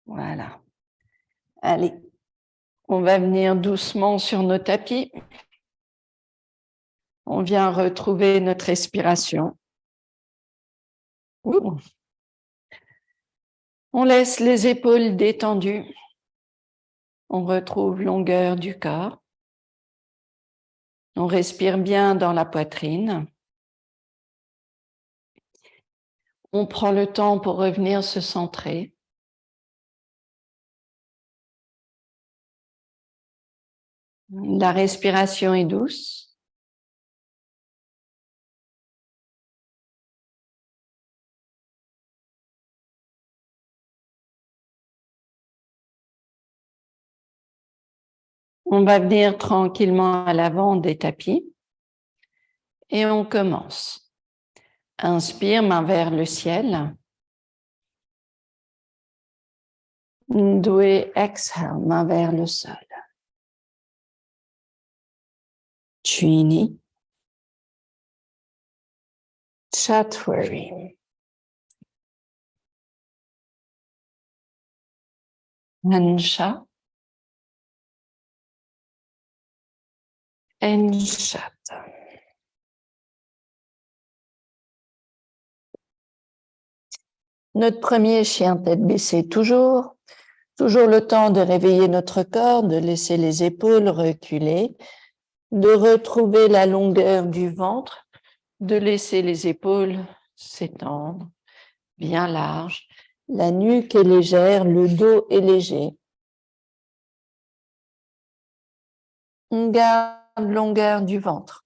Voilà. Allez, on va venir doucement sur nos tapis. On vient retrouver notre respiration. Ouh. On laisse les épaules détendues. On retrouve longueur du corps. On respire bien dans la poitrine. On prend le temps pour revenir se centrer. La respiration est douce. On va venir tranquillement à l'avant des tapis et on commence. Inspire, main vers le ciel. Doué, exhale, main vers le sol. Chini. Chatwari. Hansha. Enchat. Notre premier chien tête baissée toujours le temps de réveiller notre corps, de laisser les épaules reculer, de retrouver la longueur du ventre, de laisser les épaules s'étendre, bien larges, la nuque est légère, le dos est léger. On garde la longueur du ventre.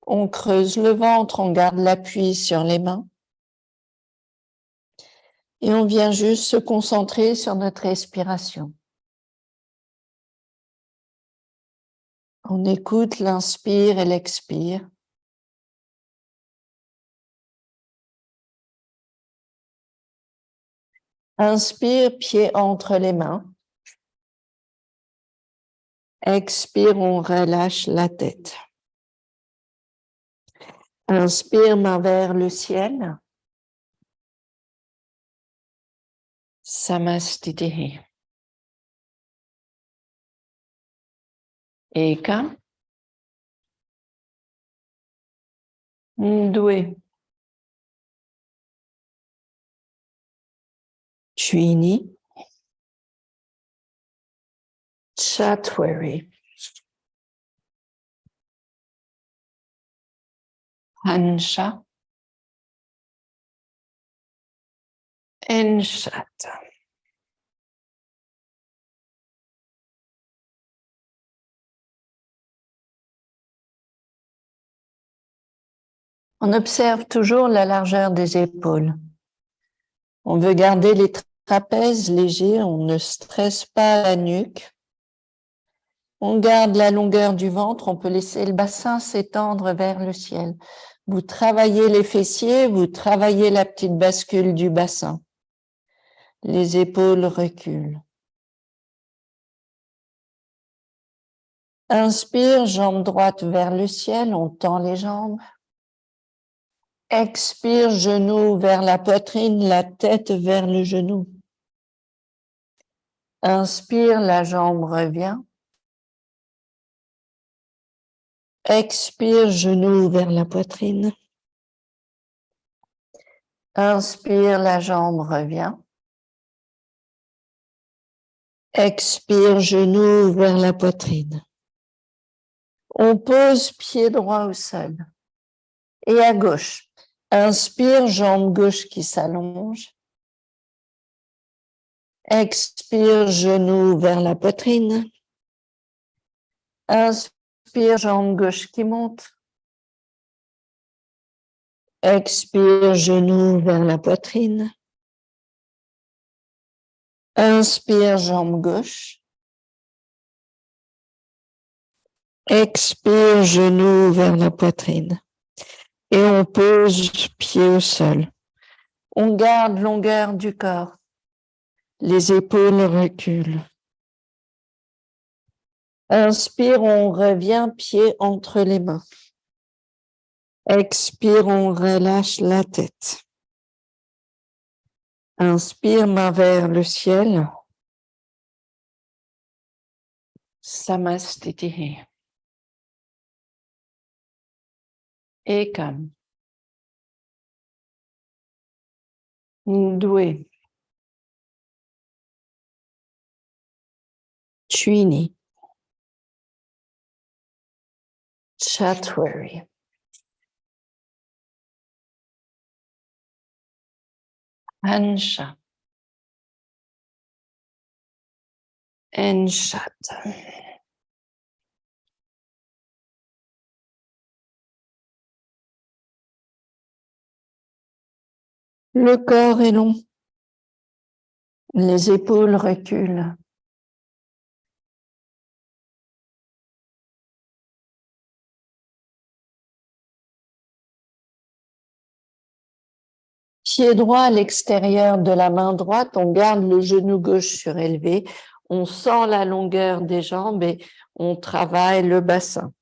On creuse le ventre, on garde l'appui sur les mains. Et on vient juste se concentrer sur notre respiration. On écoute l'inspire et l'expire. Inspire, pied entre les mains. Expire, on relâche la tête. Inspire, main vers le ciel. Samastitihi. Eka. Doué. Chini. Chatwari. Hansha. Enchat. On observe toujours la largeur des épaules. On veut garder les trapèzes légers, on ne stresse pas la nuque. On garde la longueur du ventre, on peut laisser le bassin s'étendre vers le ciel. Vous travaillez les fessiers, vous travaillez la petite bascule du bassin. Les épaules reculent. Inspire, jambe droite vers le ciel, on tend les jambes. Expire, genou vers la poitrine, la tête vers le genou. Inspire, la jambe revient. Expire, genou vers la poitrine. Inspire, la jambe revient. Expire, genou vers la poitrine. On pose pied droit au sol. Et à gauche. Inspire, jambe gauche qui s'allonge. Expire, genou vers la poitrine. Inspire, jambe gauche qui monte. Expire, genou vers la poitrine. Inspire, jambe gauche. Expire, genou vers la poitrine. Et on pose pied au sol. On garde longueur du corps. Les épaules reculent. Inspire, on revient pied entre les mains. Expire, on relâche la tête. Inspire, main vers le ciel. Samastitihi. Ekam. Dwe. Trini. Chatwari. Ansha. Enshat. Le corps est long. Les épaules reculent. Pied droit à l'extérieur de la main droite, on garde le genou gauche surélevé, on sent la longueur des jambes et on travaille le bassin.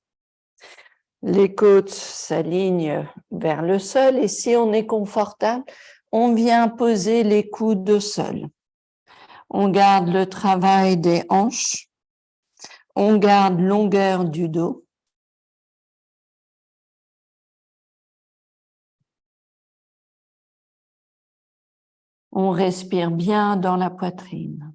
Les côtes s'alignent vers le sol et si on est confortable, on vient poser les coudes au sol. On garde le travail des hanches, on garde longueur du dos. On respire bien dans la poitrine.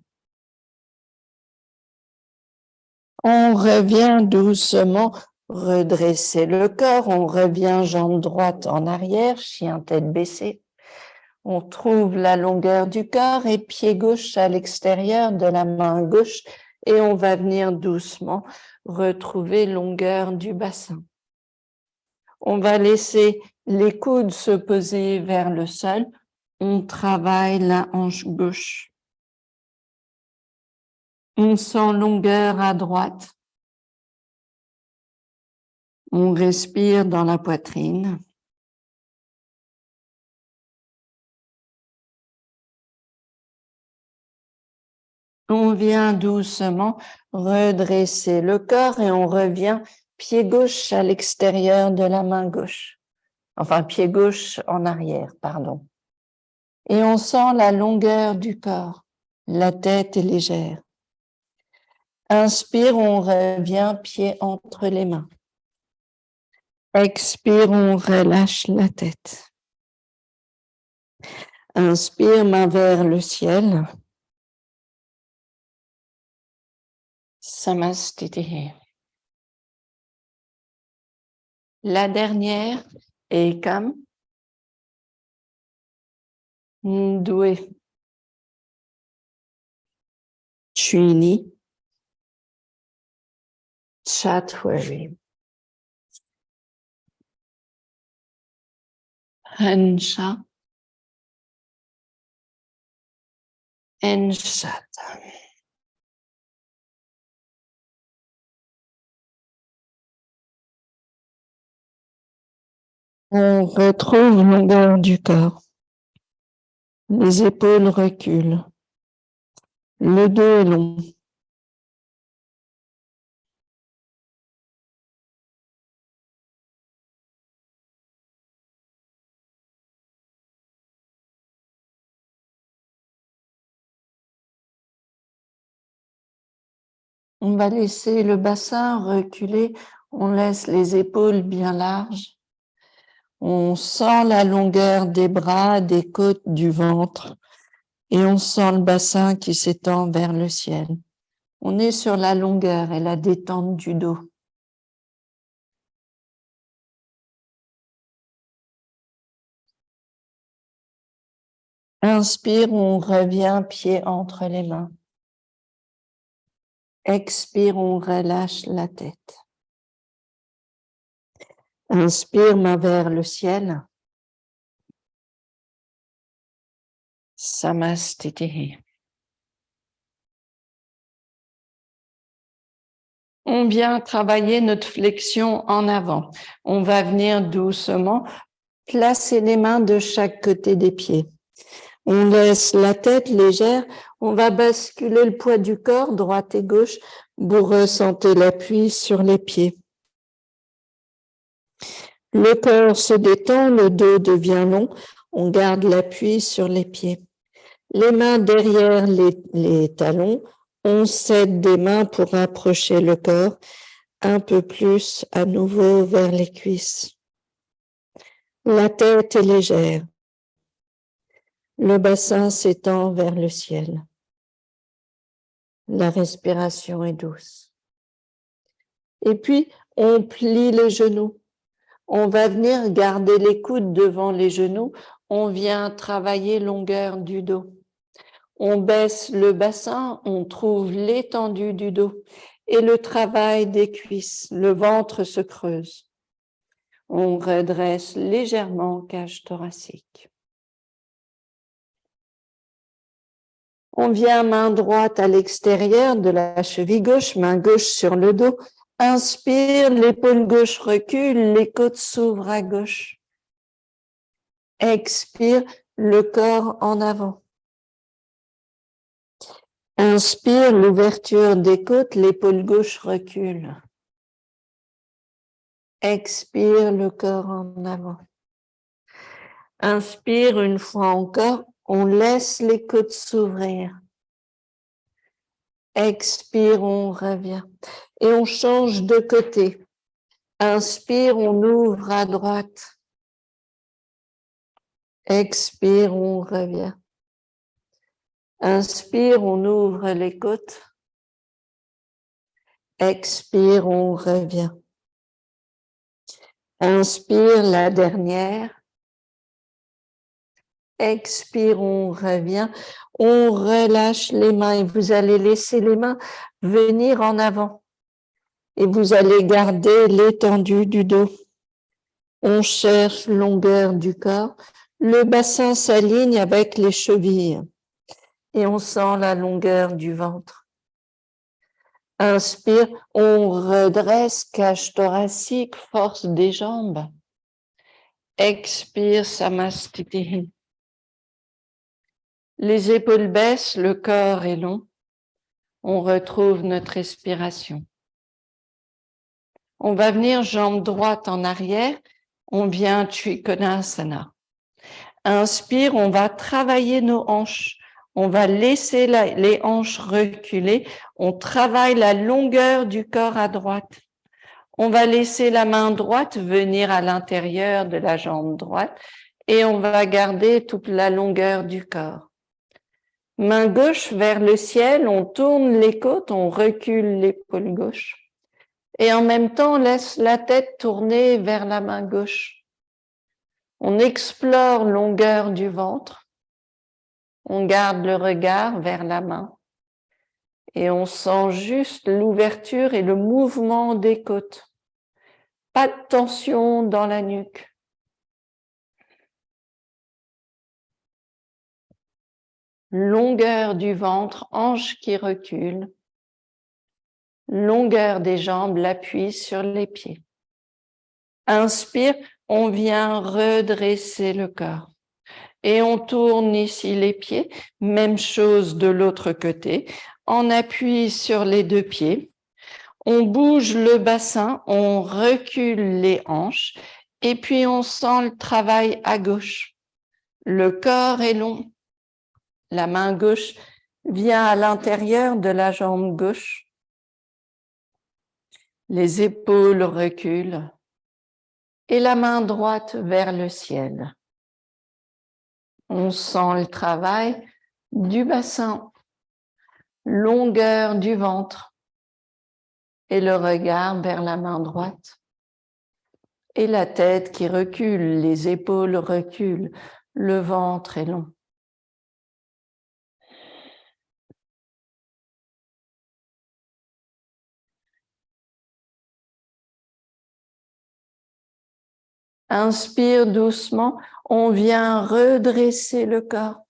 On revient doucement redresser le corps. On revient jambe droite en arrière, chien tête baissée. On trouve la longueur du corps et pied gauche à l'extérieur de la main gauche et on va venir doucement retrouver longueur du bassin. On va laisser les coudes se poser vers le sol. On travaille la hanche gauche. On sent longueur à droite. On respire dans la poitrine. On vient doucement redresser le corps et on revient pied gauche à l'extérieur de la main gauche. Enfin, pied gauche en arrière, pardon. Et on sent la longueur du corps. La tête est légère. Inspire, on revient pied entre les mains. Expire, on relâche la tête. Inspire, main vers le ciel. Samastitihi. La dernière, Ekam. Dwe. Trini. Chatwari. Ansha. Enshat. On retrouve longueur du corps. Les épaules reculent. Le dos est long. On va laisser le bassin reculer. On laisse les épaules bien larges. On sent la longueur des bras, des côtes, du ventre. Et on sent le bassin qui s'étend vers le ciel. On est sur la longueur et la détente du dos. Inspire, on revient pied entre les mains. Expire, on relâche la tête. Inspire, main vers le ciel. Samastitihi. On vient travailler notre flexion en avant. On va venir doucement placer les mains de chaque côté des pieds. On laisse la tête légère. On va basculer le poids du corps, droite et gauche. Vous ressentez l'appui sur les pieds. Le corps se détend, le dos devient long. On garde l'appui sur les pieds. Les mains derrière les talons. On s'aide des mains pour rapprocher le corps un peu plus à nouveau vers les cuisses. La tête est légère. Le bassin s'étend vers le ciel. La respiration est douce. Et puis, on plie les genoux. On va venir garder les coudes devant les genoux. On vient travailler longueur du dos. On baisse le bassin, on trouve l'étendue du dos et le travail des cuisses. Le ventre se creuse. On redresse légèrement cage thoracique. On vient main droite à l'extérieur de la cheville gauche, main gauche sur le dos. Inspire, l'épaule gauche recule, les côtes s'ouvrent à gauche. Expire, le corps en avant. Inspire, l'ouverture des côtes, l'épaule gauche recule. Expire, le corps en avant. Inspire une fois encore, on laisse les côtes s'ouvrir. Expire, on revient. Et on change de côté. Inspire, on ouvre à droite. Expire, on revient. Inspire, on ouvre les côtes. Expire, on revient. Inspire, la dernière. Expire, on revient. On relâche les mains et vous allez laisser les mains venir en avant. Et vous allez garder l'étendue du dos. On cherche longueur du corps. Le bassin s'aligne avec les chevilles. Et on sent la longueur du ventre. Inspire, on redresse, cage thoracique, force des jambes. Expire, Samastiti. Les épaules baissent, le corps est long. On retrouve notre respiration. On va venir jambe droite en arrière. On vient Trikonasana. Inspire, on va travailler nos hanches. On va laisser les hanches reculer. On travaille la longueur du corps à droite. On va laisser la main droite venir à l'intérieur de la jambe droite et on va garder toute la longueur du corps. Main gauche vers le ciel, on tourne les côtes, on recule l'épaule gauche. Et en même temps, on laisse la tête tourner vers la main gauche. On explore longueur du ventre. On garde le regard vers la main. Et on sent juste l'ouverture et le mouvement des côtes. Pas de tension dans la nuque. Longueur du ventre, hanche qui recule. Longueur des jambes, l'appui sur les pieds. Inspire, on vient redresser le corps. Et on tourne ici les pieds. Même chose de l'autre côté. On appuie sur les deux pieds. On bouge le bassin, on recule les hanches. Et puis on sent le travail à gauche. Le corps est long. La main gauche vient à l'intérieur de la jambe gauche. Les épaules reculent et la main droite vers le ciel. On sent le travail du bassin, longueur du ventre et le regard vers la main droite. Et la tête qui recule, les épaules reculent, le ventre est long. Inspire doucement, on vient redresser le corps.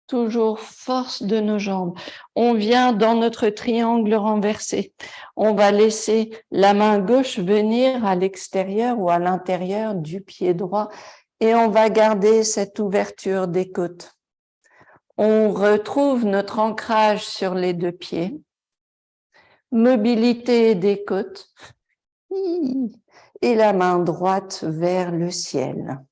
Toujours force de nos jambes. On vient dans notre triangle renversé. On va laisser la main gauche venir à l'extérieur ou à l'intérieur du pied droit et on va garder cette ouverture des côtes. On retrouve notre ancrage sur les deux pieds. Mobilité des côtes. Et la main droite vers le ciel.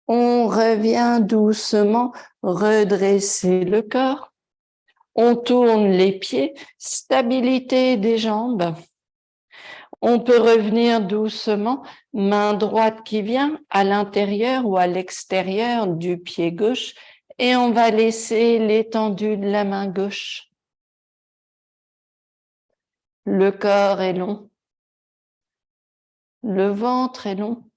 On revient doucement redresser le corps. On tourne les pieds, stabilité des jambes. On peut revenir doucement, main droite qui vient à l'intérieur ou à l'extérieur du pied gauche et on va laisser l'étendue de la main gauche. Le corps est long. Le ventre est long.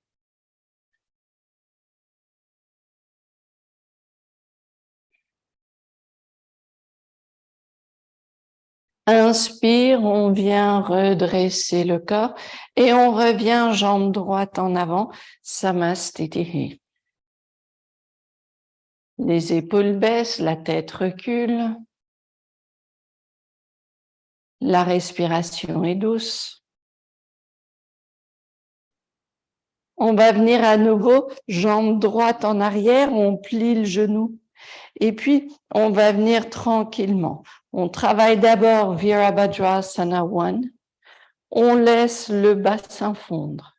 Inspire, on vient redresser le corps et on revient jambe droite en avant, Samastitihi. Les épaules baissent, la tête recule. La respiration est douce. On va venir à nouveau, jambe droite en arrière, on plie le genou. Et puis, on va venir tranquillement. On travaille d'abord Virabhadrasana 1. On laisse le bassin fondre.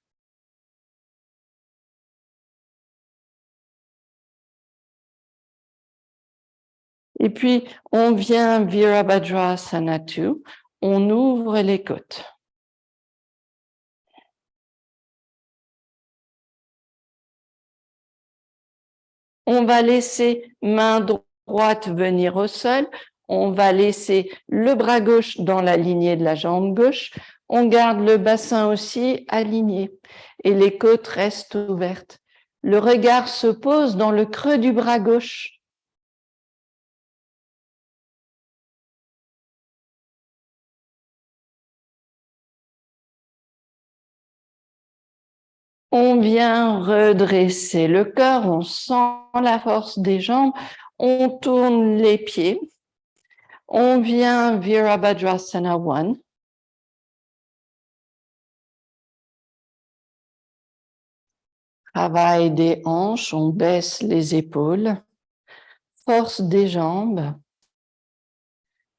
Et puis, on vient Virabhadrasana 2. On ouvre les côtes. On va laisser main droite venir au sol. On va laisser le bras gauche dans la lignée de la jambe gauche. On garde le bassin aussi aligné et les côtes restent ouvertes. Le regard se pose dans le creux du bras gauche. On vient redresser le corps, on sent la force des jambes, on tourne les pieds. On vient Virabhadrasana 1. Travail des hanches, on baisse les épaules. Force des jambes.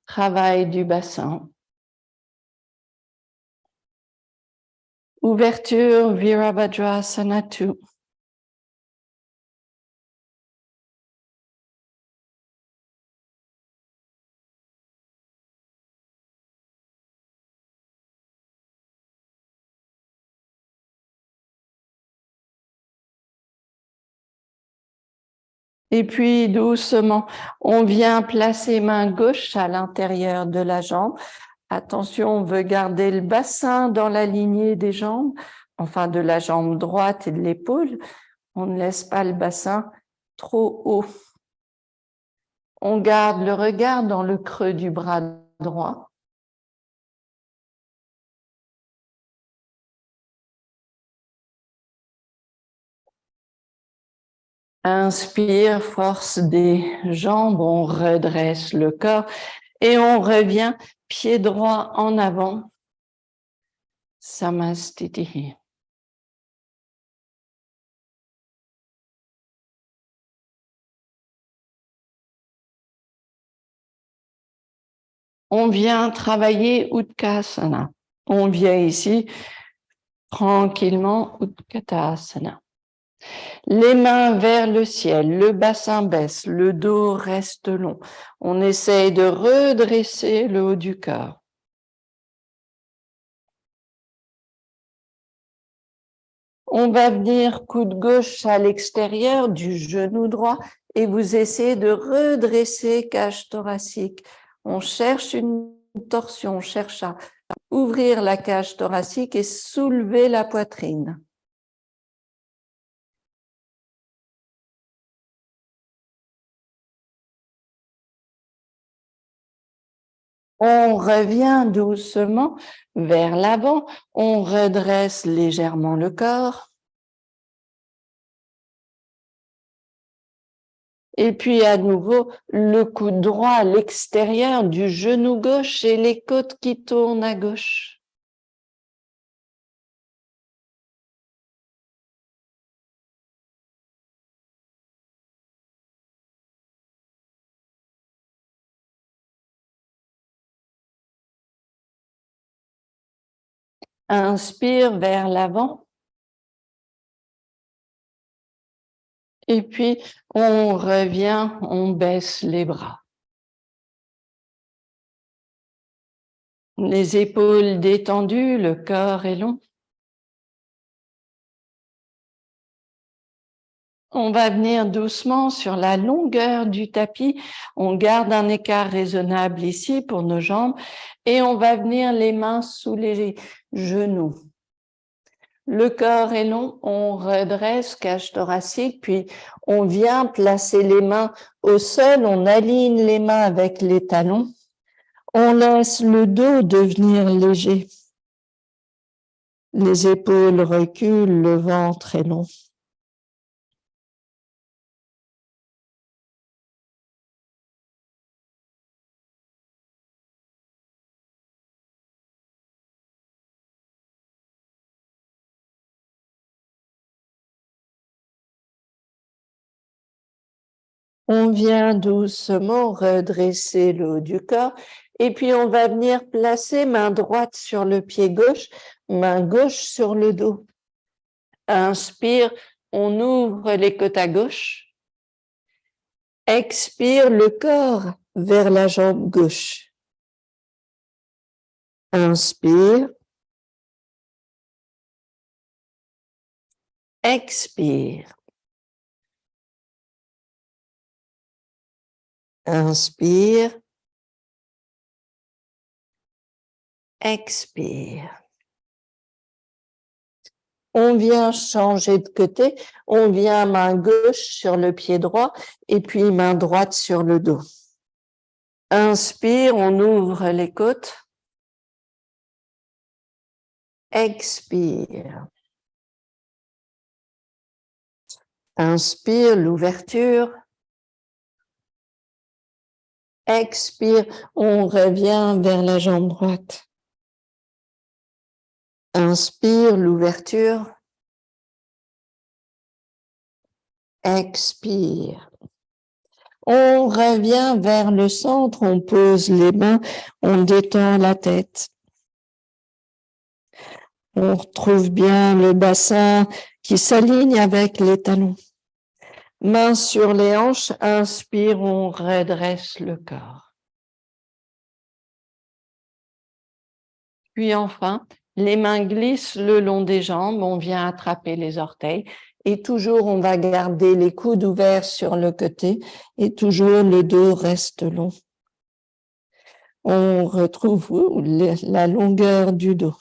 Travail du bassin. Ouverture Virabhadrasana 2. Et puis doucement, on vient placer main gauche à l'intérieur de la jambe. Attention, on veut garder le bassin dans la lignée des jambes, enfin de la jambe droite et de l'épaule. On ne laisse pas le bassin trop haut. On garde le regard dans le creux du bras droit. Inspire, force des jambes, on redresse le corps et on revient pied droit en avant. Samastitihi. On vient travailler Utkatasana. On vient ici tranquillement Utkatasana. Les mains vers le ciel, le bassin baisse, le dos reste long. On essaye de redresser le haut du corps. On va venir coude gauche à l'extérieur du genou droit et vous essayez de redresser cage thoracique. On cherche une torsion, on cherche à ouvrir la cage thoracique et soulever la poitrine. On revient doucement vers l'avant, on redresse légèrement le corps. Et puis à nouveau, le coude droit à l'extérieur du genou gauche et les côtes qui tournent à gauche. Inspire vers l'avant. Et puis, on revient, on baisse les bras. Les épaules détendues, le corps est long. On va venir doucement sur la longueur du tapis. On garde un écart raisonnable ici pour nos jambes et on va venir les mains sous les genoux. Le corps est long, on redresse, cage thoracique, puis on vient placer les mains au sol, on aligne les mains avec les talons. On laisse le dos devenir léger. Les épaules reculent, le ventre est long. On vient doucement redresser le haut du corps et puis on va venir placer main droite sur le pied gauche, main gauche sur le dos. Inspire, on ouvre les côtes à gauche. Expire le corps vers la jambe gauche. Inspire. Expire. Inspire. Expire. On vient changer de côté. On vient main gauche sur le pied droit et puis main droite sur le dos. Inspire, on ouvre les côtes. Expire. Inspire, l'ouverture. Expire, on revient vers la jambe droite. Inspire, l'ouverture. Expire. On revient vers le centre, on pose les mains, on détend la tête. On retrouve bien le bassin qui s'aligne avec les talons. Mains sur les hanches, inspire, on redresse le corps. Puis enfin, les mains glissent le long des jambes, on vient attraper les orteils et toujours on va garder les coudes ouverts sur le côté et toujours le dos reste long. On retrouve la longueur du dos.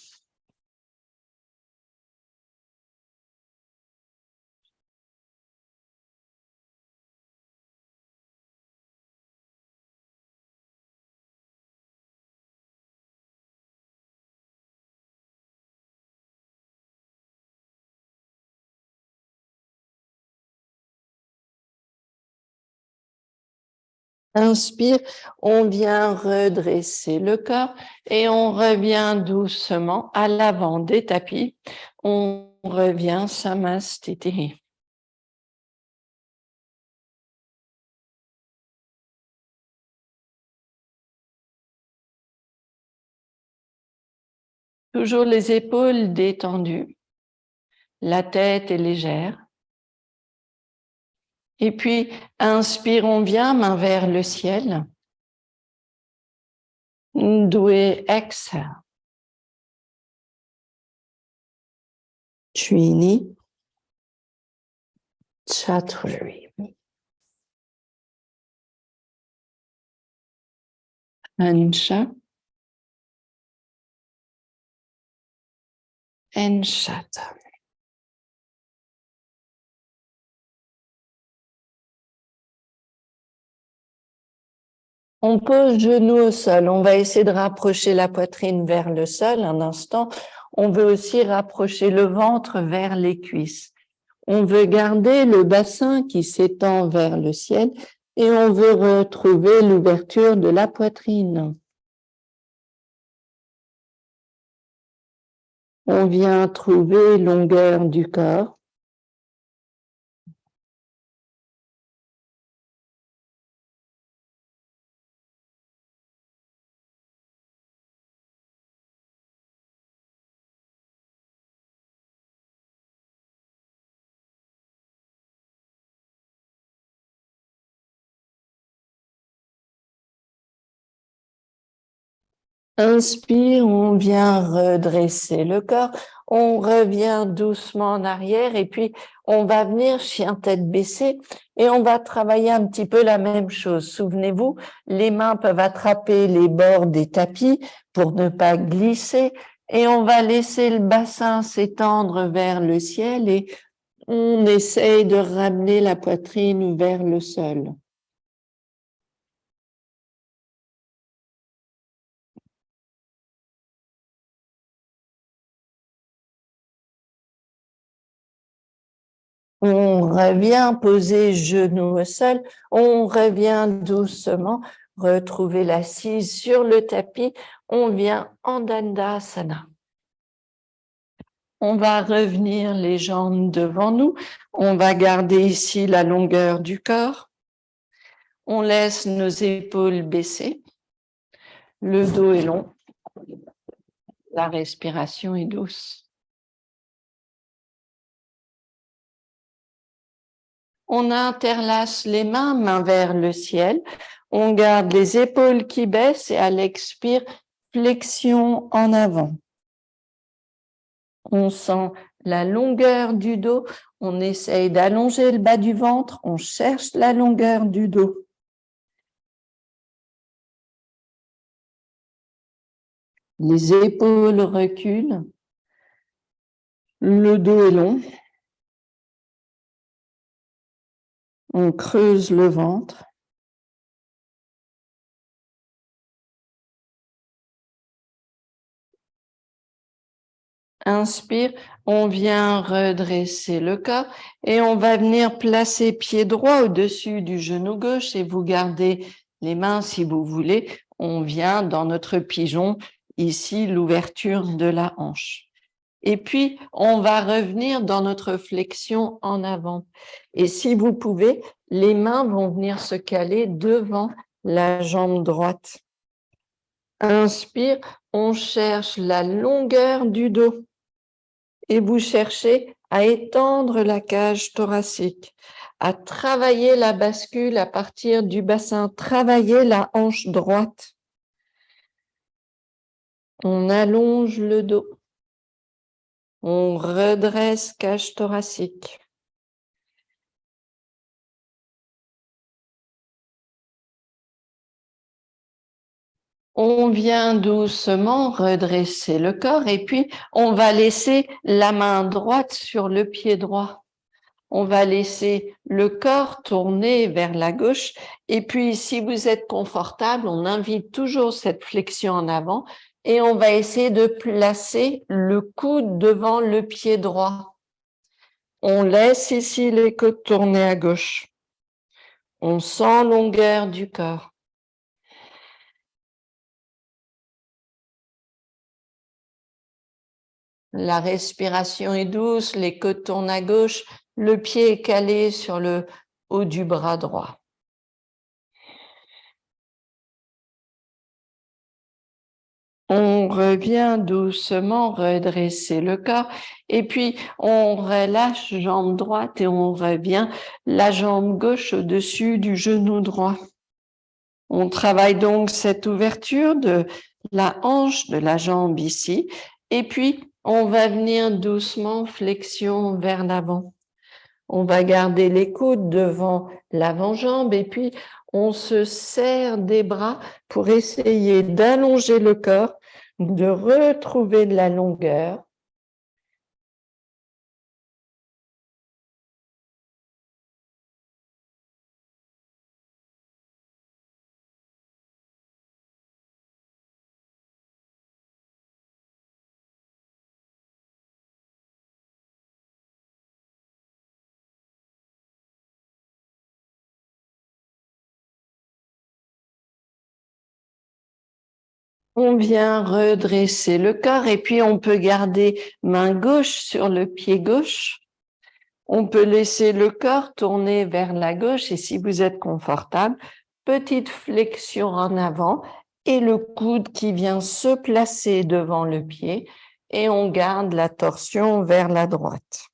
Inspire, on vient redresser le corps et on revient doucement à l'avant des tapis. On revient Samastiti. Toujours les épaules détendues. La tête est légère. Et puis, inspire, on vient, main vers le ciel. Doué, exhale. Trini. Chaturvi. Ansha. Enshata. On pose genoux au sol. On va essayer de rapprocher la poitrine vers le sol un instant. On veut aussi rapprocher le ventre vers les cuisses. On veut garder le bassin qui s'étend vers le ciel et on veut retrouver l'ouverture de la poitrine. On vient trouver longueur du corps. Inspire, on vient redresser le corps, on revient doucement en arrière et puis on va venir chien tête baissée et on va travailler un petit peu la même chose. Souvenez-vous, les mains peuvent attraper les bords des tapis pour ne pas glisser et on va laisser le bassin s'étendre vers le ciel et on essaye de ramener la poitrine vers le sol. On revient poser genoux au sol, on revient doucement retrouver l'assise sur le tapis, on vient en Dandasana. On va revenir les jambes devant nous, on va garder ici la longueur du corps, on laisse nos épaules baissées, le dos est long, la respiration est douce. On interlace les mains, mains vers le ciel. On garde les épaules qui baissent et à l'expire, flexion en avant. On sent la longueur du dos. On essaye d'allonger le bas du ventre. On cherche la longueur du dos. Les épaules reculent. Le dos est long. On creuse le ventre. Inspire, on vient redresser le corps et on va venir placer pied droit au-dessus du genou gauche et vous gardez les mains si vous voulez. On vient dans notre pigeon, ici l'ouverture de la hanche. Et puis, on va revenir dans notre flexion en avant. Et si vous pouvez, les mains vont venir se caler devant la jambe droite. Inspire, on cherche la longueur du dos. Et vous cherchez à étendre la cage thoracique, à travailler la bascule à partir du bassin, travailler la hanche droite. On allonge le dos. On redresse cage thoracique. On vient doucement redresser le corps et puis on va laisser la main droite sur le pied droit. On va laisser le corps tourner vers la gauche. Et puis, si vous êtes confortable, on invite toujours cette flexion en avant et on va essayer de placer le coude devant le pied droit. On laisse ici les côtes tourner à gauche. On sent longueur du corps. La respiration est douce, les côtes tournent à gauche, le pied est calé sur le haut du bras droit. On revient doucement redresser le corps et puis on relâche jambe droite et on revient la jambe gauche au-dessus du genou droit. On travaille donc cette ouverture de la hanche de la jambe ici et puis on va venir doucement flexion vers l'avant. On va garder les coudes devant l'avant-jambe et puis on se serre des bras pour essayer d'allonger le corps, de retrouver de la longueur. On vient redresser le corps et puis on peut garder main gauche sur le pied gauche. On peut laisser le corps tourner vers la gauche et si vous êtes confortable, petite flexion en avant et le coude qui vient se placer devant le pied et on garde la torsion vers la droite.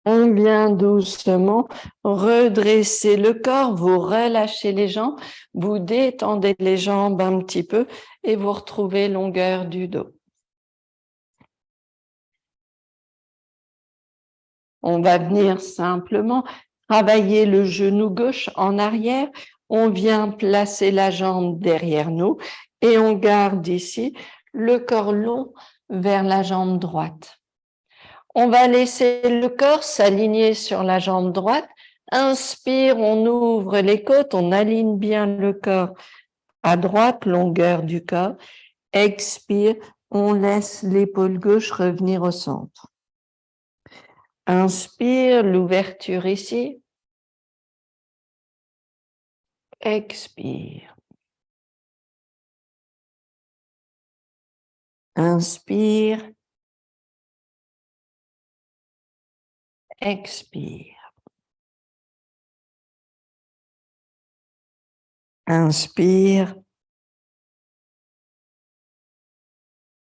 On vient doucement redresser le corps, vous relâchez les jambes, vous détendez les jambes un petit peu et vous retrouvez longueur du dos. On va venir simplement travailler le genou gauche en arrière. On vient placer la jambe derrière nous et on garde ici le corps long vers la jambe droite. On va laisser le corps s'aligner sur la jambe droite. Inspire, on ouvre les côtes, on aligne bien le corps à droite, longueur du corps. Expire, on laisse l'épaule gauche revenir au centre. Inspire, l'ouverture ici. Expire. Inspire. Expire. Inspire.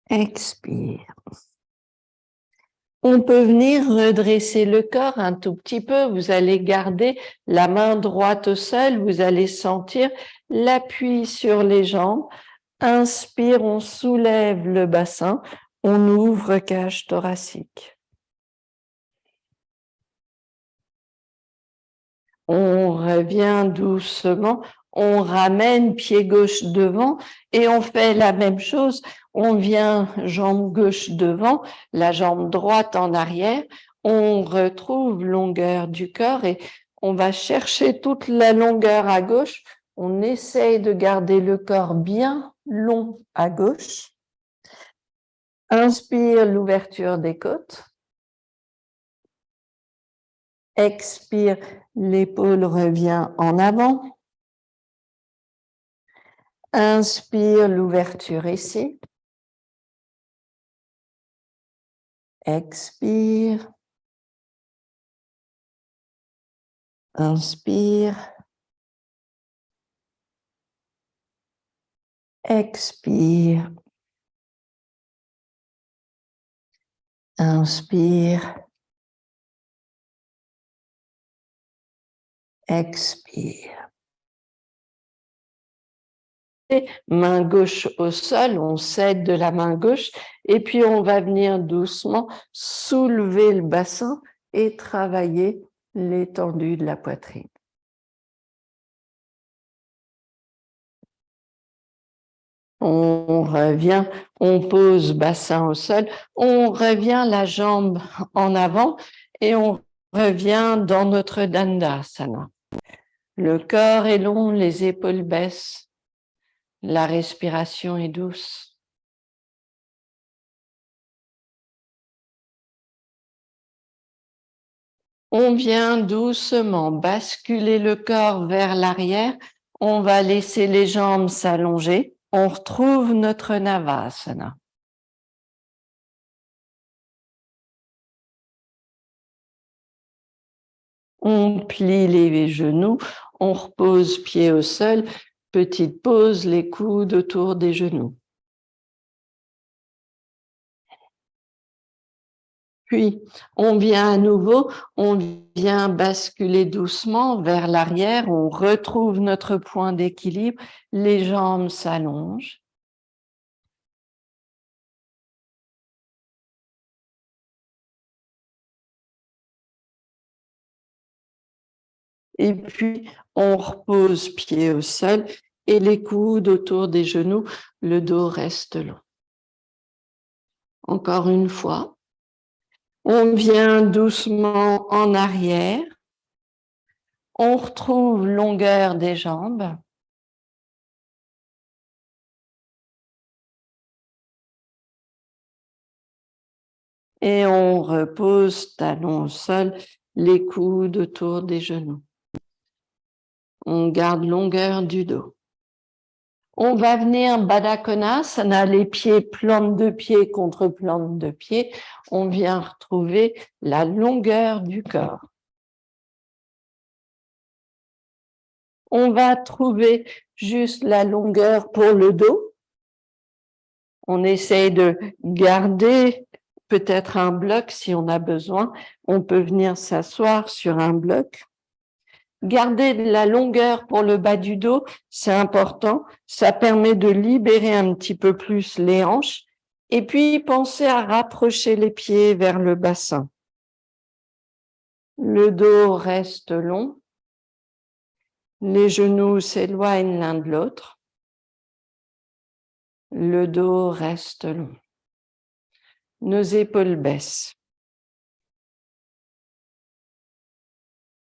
Expire. On peut venir redresser le corps un tout petit peu. Vous allez garder la main droite au sol. Vous allez sentir l'appui sur les jambes. Inspire, on soulève le bassin. On ouvre cage thoracique. On revient doucement. On ramène pied gauche devant et on fait la même chose. On vient jambe gauche devant, la jambe droite en arrière. On retrouve longueur du corps et on va chercher toute la longueur à gauche. On essaye de garder le corps bien long à gauche. Inspire l'ouverture des côtes. Expire, l'épaule revient en avant. Inspire l'ouverture ici. Expire. Inspire. Expire. Inspire. Expire. Main gauche au sol, on s'aide de la main gauche et puis on va venir doucement soulever le bassin et travailler l'étendue de la poitrine. On revient, on pose bassin au sol, on revient la jambe en avant et on revient dans notre Dandasana. Le corps est long, les épaules baissent, la respiration est douce. On vient doucement basculer le corps vers l'arrière, on va laisser les jambes s'allonger, on retrouve notre Navasana. On plie les genoux, on repose pied au sol, petite pause, les coudes autour des genoux. Puis, on vient à nouveau, on vient basculer doucement vers l'arrière, on retrouve notre point d'équilibre, les jambes s'allongent. Et puis, on repose pied au sol et les coudes autour des genoux, le dos reste long. Encore une fois, on vient doucement en arrière, on retrouve longueur des jambes. Et on repose talons au sol, les coudes autour des genoux. On garde longueur du dos. On va venir Baddha Konasana, les pieds, plante de pied contre plante de pied. On vient retrouver la longueur du corps. On va trouver juste la longueur pour le dos. On essaye de garder peut-être un bloc si on a besoin. On peut venir s'asseoir sur un bloc. Garder de la longueur pour le bas du dos, c'est important. Ça permet de libérer un petit peu plus les hanches. Et puis, pensez à rapprocher les pieds vers le bassin. Le dos reste long. Les genoux s'éloignent l'un de l'autre. Le dos reste long. Nos épaules baissent.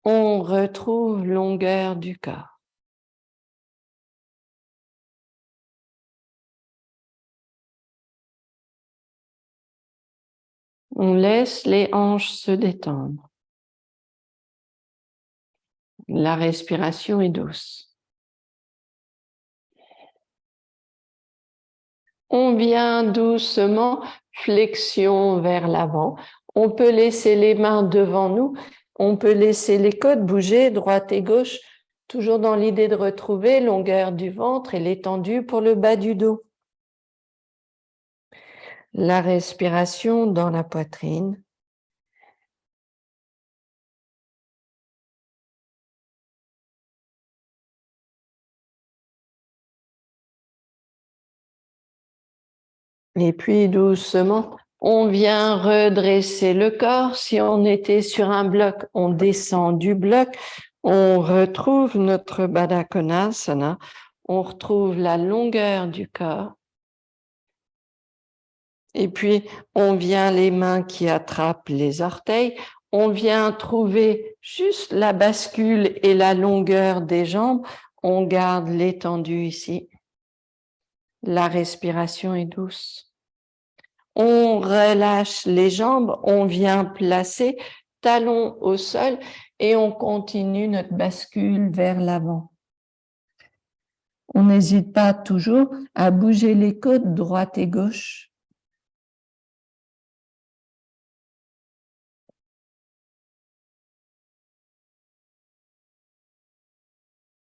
On retrouve longueur du corps. On laisse les hanches se détendre. La respiration est douce. On vient doucement, flexion vers l'avant. On peut laisser les mains devant nous. On peut laisser les côtes bouger droite et gauche, toujours dans l'idée de retrouver longueur du ventre et l'étendue pour le bas du dos. La respiration dans la poitrine. Et puis doucement, on vient redresser le corps. Si on était sur un bloc, on descend du bloc. On retrouve notre Baddha Konasana. On retrouve la longueur du corps. Et puis, on vient les mains qui attrapent les orteils. On vient trouver juste la bascule et la longueur des jambes. On garde l'étendue ici. La respiration est douce. On relâche les jambes, on vient placer talons au sol et on continue notre bascule vers l'avant. On n'hésite pas toujours à bouger les côtes droite et gauche.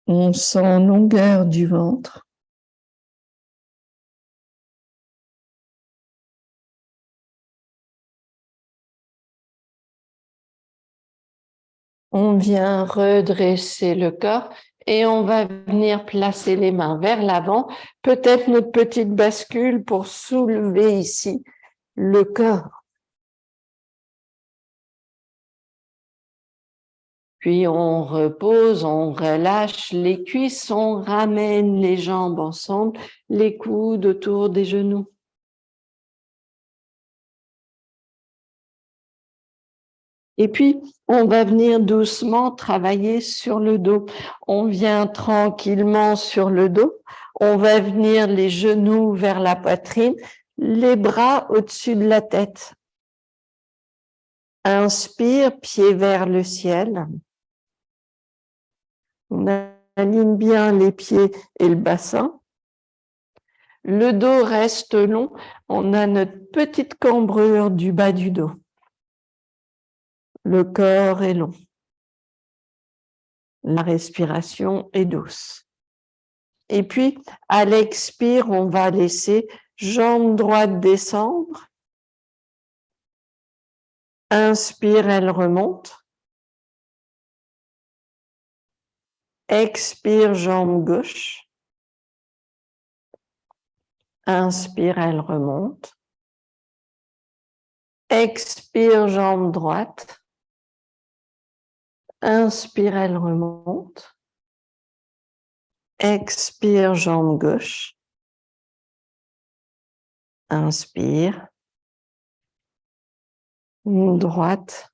On sent longueur du ventre. On vient redresser le corps et on va venir placer les mains vers l'avant. Peut-être notre petite bascule pour soulever ici le corps. Puis on repose, on relâche les cuisses, on ramène les jambes ensemble, les coudes autour des genoux. Et puis, on va venir doucement travailler sur le dos. On vient tranquillement sur le dos. On va venir les genoux vers la poitrine, les bras au-dessus de la tête. Inspire, pied vers le ciel. On aligne bien les pieds et le bassin. Le dos reste long. On a notre petite cambrure du bas du dos. Le corps est long. La respiration est douce. Et puis, à l'expire, on va laisser jambe droite descendre. Inspire, elle remonte. Expire, jambe gauche. Inspire, elle remonte. Expire, jambe droite. Inspire, elle remonte. Expire, jambe gauche. Inspire. Droite.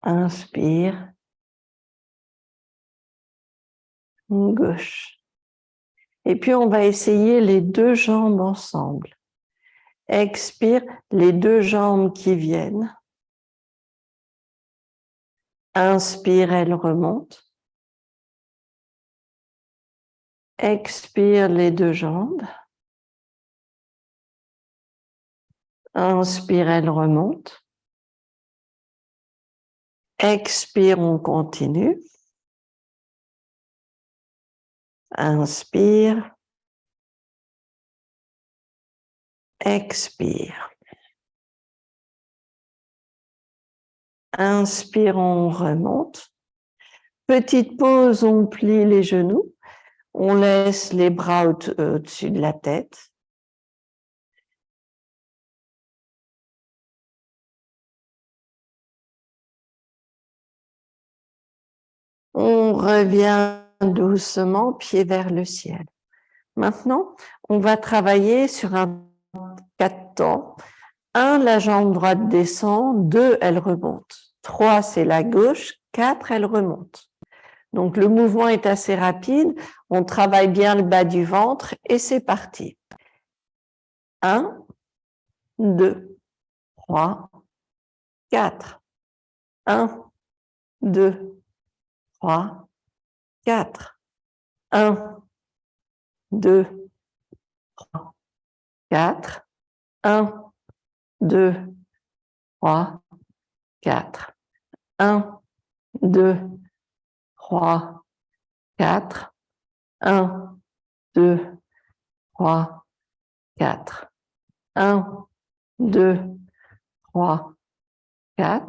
Inspire. Gauche. Et puis, on va essayer les deux jambes ensemble. Expire, les deux jambes qui viennent. Inspire, elle remonte. Expire, les deux jambes. Inspire, elle remonte. Expire, on continue. Inspire. expire. Inspire, on remonte. Petite pause, on plie les genoux. On laisse les bras au-dessus de la tête. On revient doucement, pied vers le ciel. Maintenant, on va travailler sur un 4 temps. 1, la jambe droite descend. 2, elle remonte. 3, c'est la gauche. 4, elle remonte. Donc, le mouvement est assez rapide. On travaille bien le bas du ventre et c'est parti. 1, 2, 3, 4. 1, 2, 3, 4. 1, 2, 3, 4. 1, 2, 3, 4. 1, 2, 3, 4. 1, 2, 3, 4. 1, 2, 3,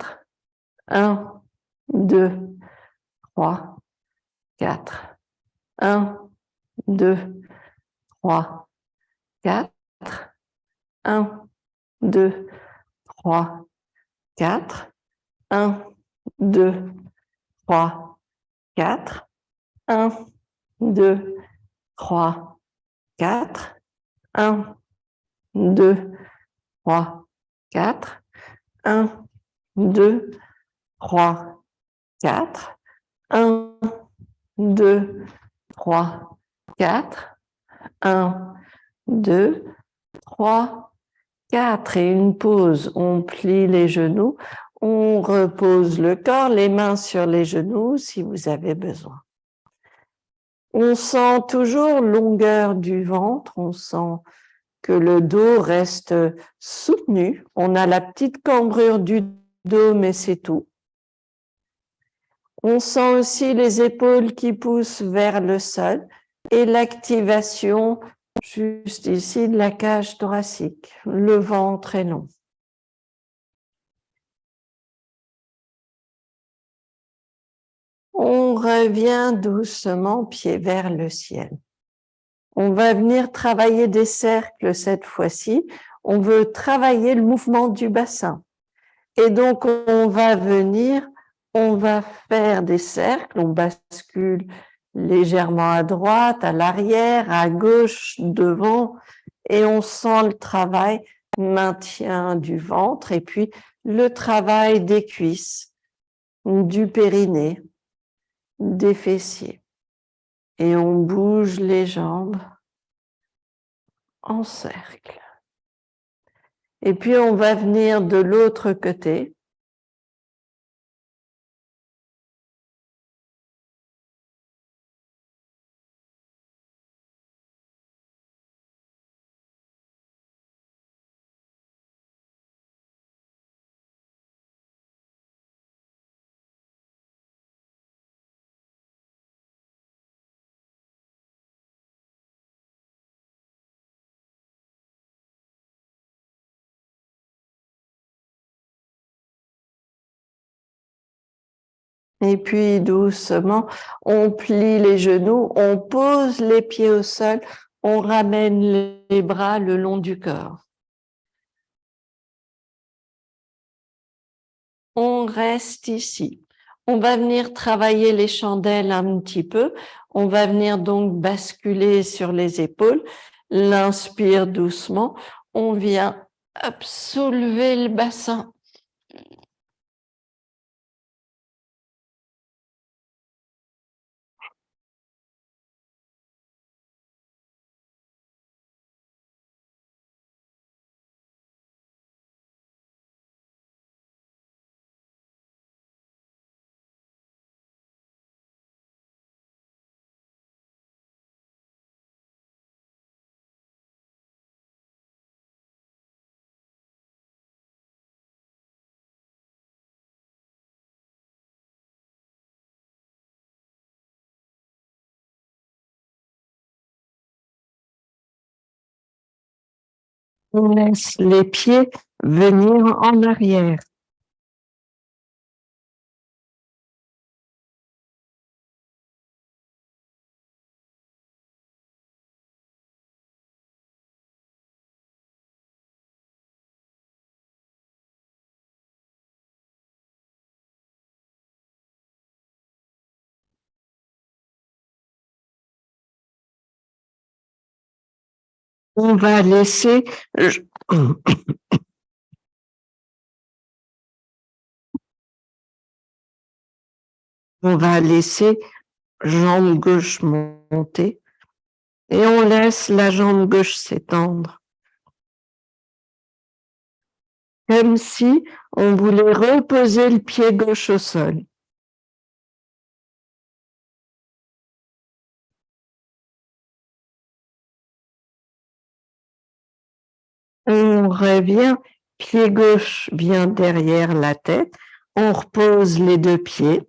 4. 1, 2, 3, 4. 1, 2, 3, 4. 1, 2, 3, 4. 1, 2, 3, 4. 1, 2, 3, 4. 1, 2, 3, 4. 1, 2, 3, 4. 1, 2, 3, 4. 1, 2, 3, 4. Et une pause. On plie les genoux. On repose le corps, les mains sur les genoux si vous avez besoin. On sent toujours longueur du ventre. On sent que le dos reste soutenu. On a la petite cambrure du dos, mais c'est tout. On sent aussi les épaules qui poussent vers le sol et l'activation juste ici de la cage thoracique. Le ventre est long. On revient doucement, pied vers le ciel. On va venir travailler des cercles cette fois-ci. On veut travailler le mouvement du bassin. Et donc, on va faire des cercles, on bascule légèrement à droite, à l'arrière, à gauche, devant, et on sent le travail, maintien du ventre, et puis le travail des cuisses, du périnée, des fessiers. Et on bouge les jambes en cercle. Et puis, on va venir de l'autre côté. Et puis doucement, on plie les genoux, on pose les pieds au sol, on ramène les bras le long du corps. On reste ici. On va venir travailler les chandelles un petit peu. On va venir donc basculer sur les épaules. L'inspire doucement. On vient soulever le bassin. On laisse les pieds venir en arrière. On va laisser on va laisser jambe gauche monter et on laisse la jambe gauche s'étendre. Comme si on voulait reposer le pied gauche au sol. On revient, pied gauche bien derrière la tête, on repose les deux pieds.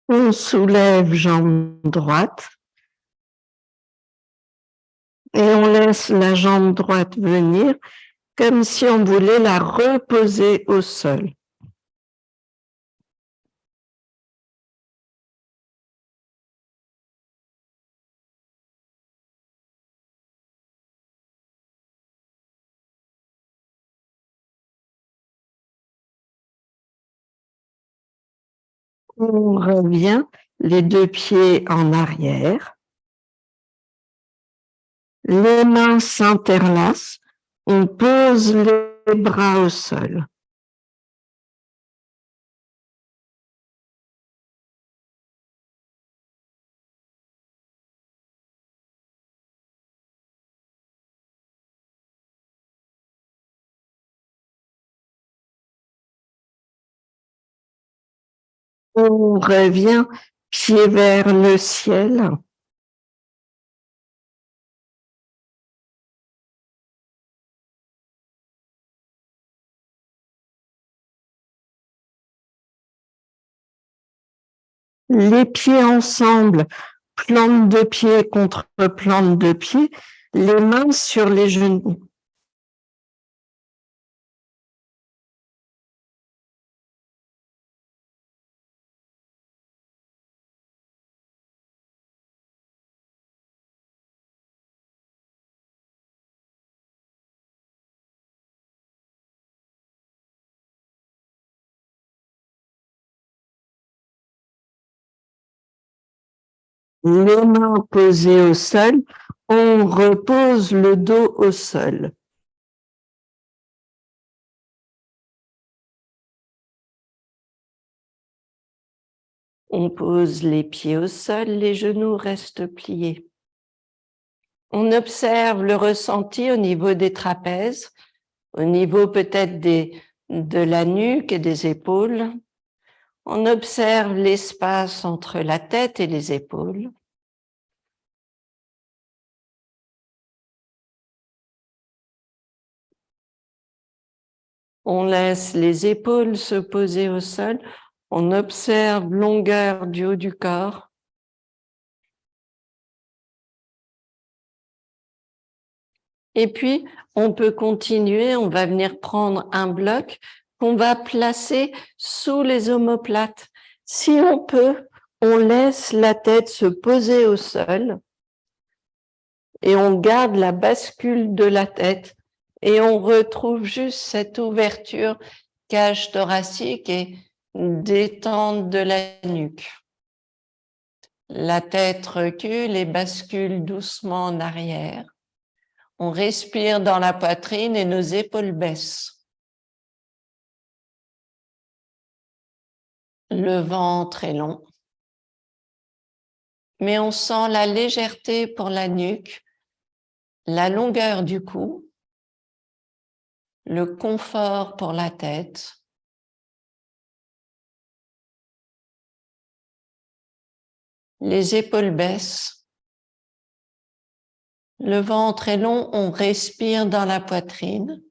On soulève jambe droite et on laisse la jambe droite venir comme si on voulait la reposer au sol. On revient, les deux pieds en arrière. Les mains s'interlacent, on pose les bras au sol. On revient, pied vers le ciel. Les pieds ensemble, plante de pied contre plante de pied, les mains sur les genoux. Les mains posées au sol, on repose le dos au sol. On pose les pieds au sol, les genoux restent pliés. On observe le ressenti au niveau des trapèzes, au niveau peut-être de la nuque et des épaules. On observe l'espace entre la tête et les épaules. On laisse les épaules se poser au sol. On observe longueur du haut du corps. Et puis, on peut continuer, on va venir prendre un bloc qu'on va placer sous les omoplates. Si on peut, on laisse la tête se poser au sol et on garde la bascule de la tête et on retrouve juste cette ouverture cage thoracique et détente de la nuque. La tête recule et bascule doucement en arrière. On respire dans la poitrine et nos épaules baissent. Le ventre est long, mais on sent la légèreté pour la nuque, la longueur du cou, le confort pour la tête. Les épaules baissent. Le ventre est long, on respire dans la poitrine.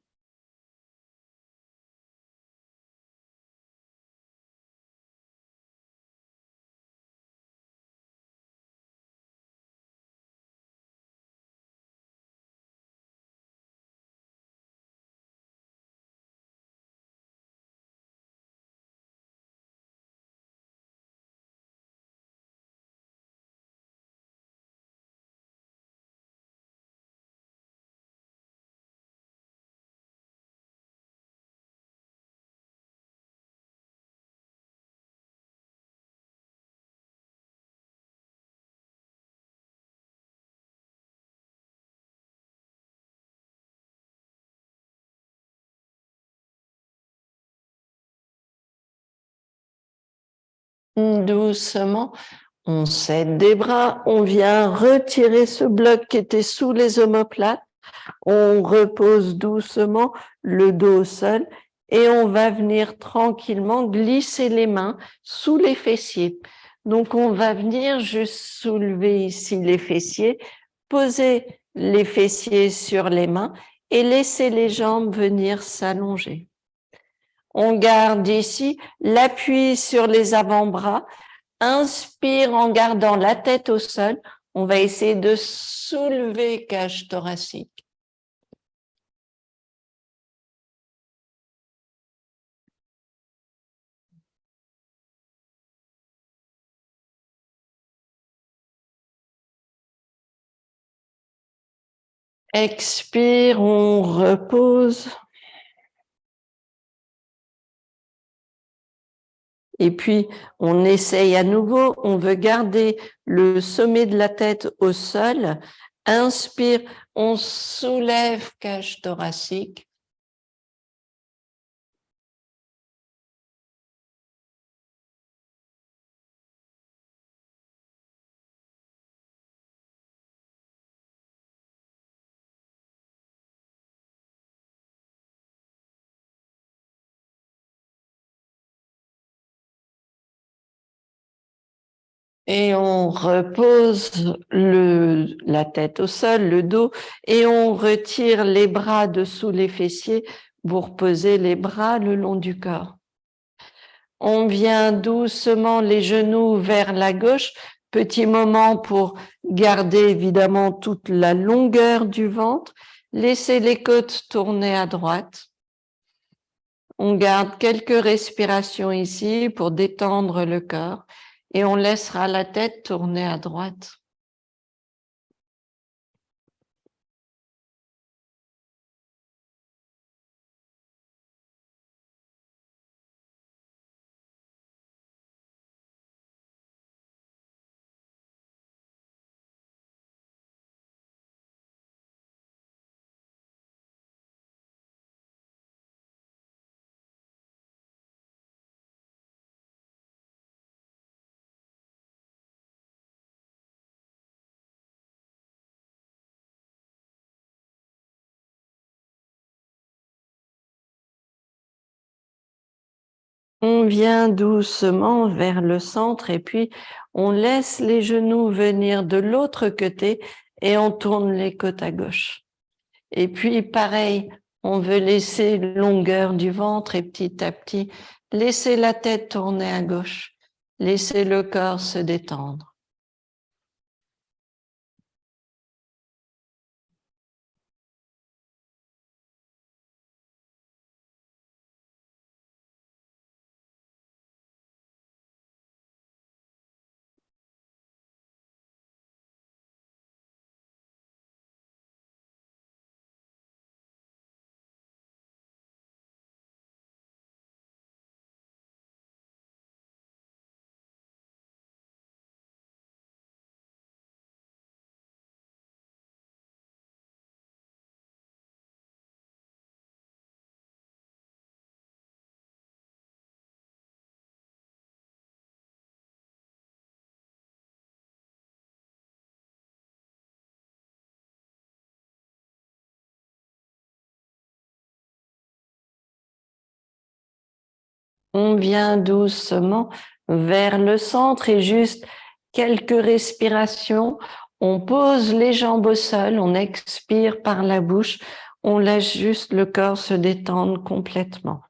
Doucement, on s'aide des bras, on vient retirer ce bloc qui était sous les omoplates, on repose doucement le dos au sol et on va venir tranquillement glisser les mains sous les fessiers. Donc on va venir juste soulever ici les fessiers, poser les fessiers sur les mains et laisser les jambes venir s'allonger. On garde ici l'appui sur les avant-bras. Inspire en gardant la tête au sol. On va essayer de soulever cage thoracique. Expire, on repose. Et puis, on essaye à nouveau, on veut garder le sommet de la tête au sol. Inspire, on soulève cage thoracique. Et on repose la tête au sol, le dos, et on retire les bras dessous les fessiers pour poser les bras le long du corps. On vient doucement les genoux vers la gauche. Petit moment pour garder évidemment toute la longueur du ventre. Laissez les côtes tourner à droite. On garde quelques respirations ici pour détendre le corps et on laissera la tête tourner à droite. On vient doucement vers le centre et puis on laisse les genoux venir de l'autre côté et on tourne les côtes à gauche. Et puis pareil, on veut laisser longueur du ventre et petit à petit, laisser la tête tourner à gauche, laisser le corps se détendre. On vient doucement vers le centre et juste quelques respirations. On pose les jambes au sol, on expire par la bouche, on laisse juste le corps se détendre complètement.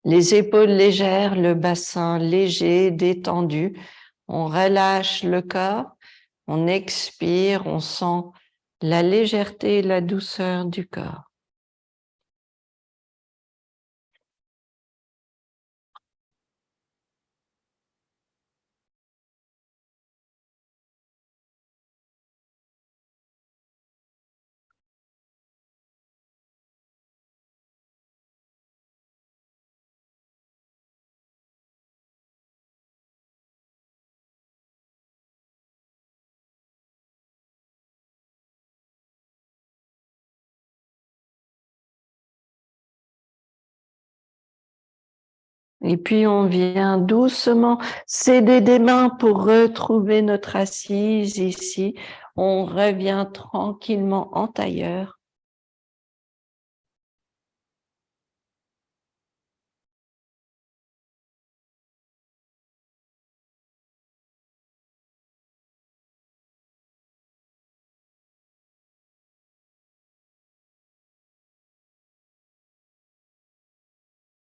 Les épaules légères, le bassin léger, détendu. On relâche le corps, on expire, on sent la légèreté et la douceur du corps. Et puis, on vient doucement céder des mains pour retrouver notre assise ici. On revient tranquillement en tailleur.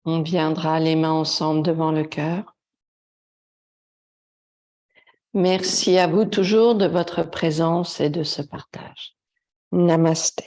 On viendra les mains ensemble devant le cœur. Merci à vous toujours de votre présence et de ce partage. Namasté.